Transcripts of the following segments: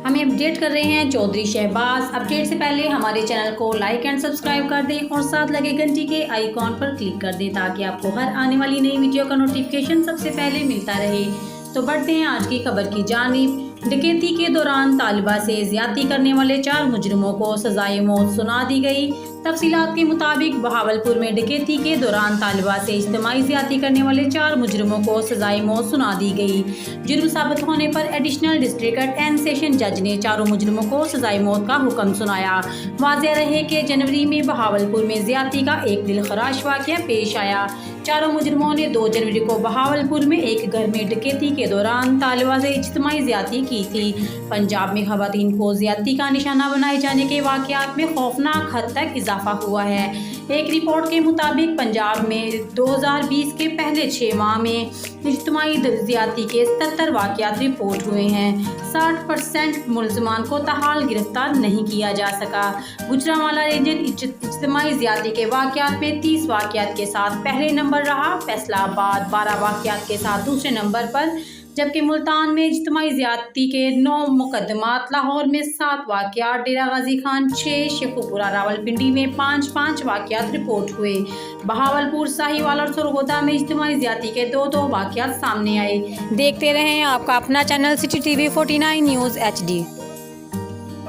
ہمیں اپڈیٹ کر رہے ہیں چودھری شہباز۔ اپڈیٹ سے پہلے ہمارے چینل کو لائک اینڈ سبسکرائب کر دیں اور ساتھ لگے گھنٹی کے آئیکن پر کلک کر دیں تاکہ آپ کو ہر آنے والی نئی ویڈیو کا نوٹیفیکیشن سب سے پہلے ملتا رہے۔ تو بڑھتے ہیں آج کی خبر کی جانب۔ ڈکیتی کے دوران طالبہ سے زیادتی کرنے والے 4 مجرموں کو سزائے موت سنا دی گئی۔ تفصیلات کے مطابق بہاولپور میں ڈکیتی کے دوران طالبہ سے اجتماعی زیادتی کرنے والے 4 مجرموں کو سزائے موت سنا دی گئی۔ جرم ثابت ہونے پر ایڈیشنل ڈسٹرکٹ اینڈ سیشن جج نے چاروں مجرموں کو سزائے موت کا حکم سنایا۔ واضح رہے کہ جنوری میں بہاولپور میں زیادتی کا ایک دلخراش واقعہ پیش آیا۔ چاروں مجرموں نے 2 جنوری کو بہاولپور میں ایک گھر میں ڈکیتی کے دوران طالبہ سے اجتماعی زیادتی کی تھی۔ پنجاب میں خواتین کو زیادتی کا نشانہ بنائے جانے کے واقعات میں خوفناک حد تک اضافہ ہوا ہے۔ ایک رپورٹ کے مطابق پنجاب میں 2020 کے پہلے 6 ماہ میں اجتماعی زیادتی کے 77 واقعات رپورٹ ہوئے ہیں۔ 60% ملزمان کو تاحال گرفتار نہیں کیا جا سکا۔ گوجرانوالہ ریجن اجتماعی زیادتی کے واقعات میں 30 واقعات کے ساتھ پہلے نمبر رہا۔ فیصلہ آباد 12 واقعات کے ساتھ دوسرے نمبر پر، جبکہ ملتان میں اجتماعی زیادتی کے 9 مقدمات، لاہور میں 7 واقعات، ڈیرہ غازی خان 6، شیخوپورہ راولپنڈی میں 5 واقعات رپورٹ ہوئے۔ بہاولپور، ساہیوال اور سرگودا میں اجتماعی زیادتی کے 2 واقعات سامنے آئے۔ دیکھتے رہیں آپ کا اپنا channel city T V 49 news HD۔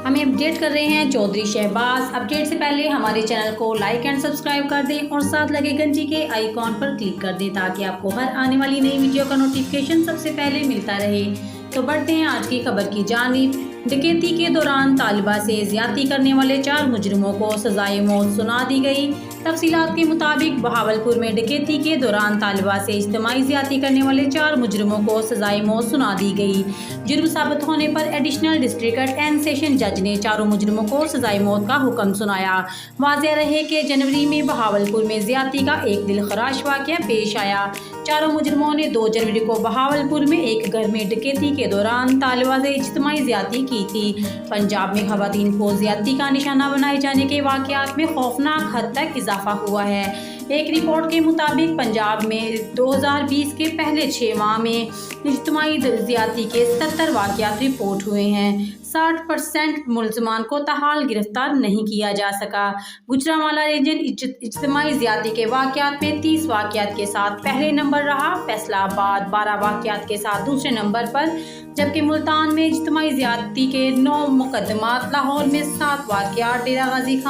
ہمیں اپڈیٹ کر رہے ہیں چودھری شہباز۔ اپڈیٹ سے پہلے ہمارے چینل کو لائک اینڈ سبسکرائب کر دیں اور ساتھ لگے گھنٹی کے آئیکن پر کلک کر دیں تاکہ آپ کو ہر آنے والی نئی ویڈیو کا نوٹیفیکیشن سب سے پہلے ملتا رہے۔ تو بڑھتے ہیں آج کی خبر کی جانب۔ ڈکیتی کے دوران طالبہ سے زیادتی کرنے والے 4 مجرموں کو سزائے موت سنا دی گئی۔ تفصیلات کے مطابق بہاولپور میں ڈکیتی کے دوران طالبہ سے اجتماعی زیادتی کرنے والے 4 مجرموں کو سزائے موت سنا دی گئی۔ جرم ثابت ہونے پر ایڈیشنل ڈسٹرکٹ اینڈ سیشن جج نے چاروں مجرموں کو سزائے موت کا حکم سنایا۔ واضح رہے کہ جنوری میں بہاولپور میں زیادتی کا ایک دلخراش واقعہ پیش آیا۔ چاروں مجرموں نے 2 جنوری کو بہاولپور میں ایک گھر میں ڈکیتی کے دوران طالبہ سے اجتماعی زیادتی کی تھی۔ پنجاب میں خواتین کو زیادتی کا نشانہ بنائے جانے کے واقعات میں خوفناک حد تک اضافہ ہوا ہے۔ ایک رپورٹ کے مطابق پنجاب میں 2020 کے پہلے 6 ماہ میں اجتماعی زیادتی کے 77 واقعات رپورٹ ہوئے ہیں۔ 60% ملزمان کو تاحال گرفتار نہیں کیا جا سکا۔ گوجرانوالہ ریجن اجتماعی زیادتی کے واقعات میں 30 واقعات کے ساتھ پہلے نمبر رہا۔ فیصلہ آباد 12 واقعات کے ساتھ دوسرے نمبر پر، جبکہ ملتان میں اجتماعی زیادتی کے 9 مقدمات، لاہور میں 7 واقعات، ڈیرہ غازی خان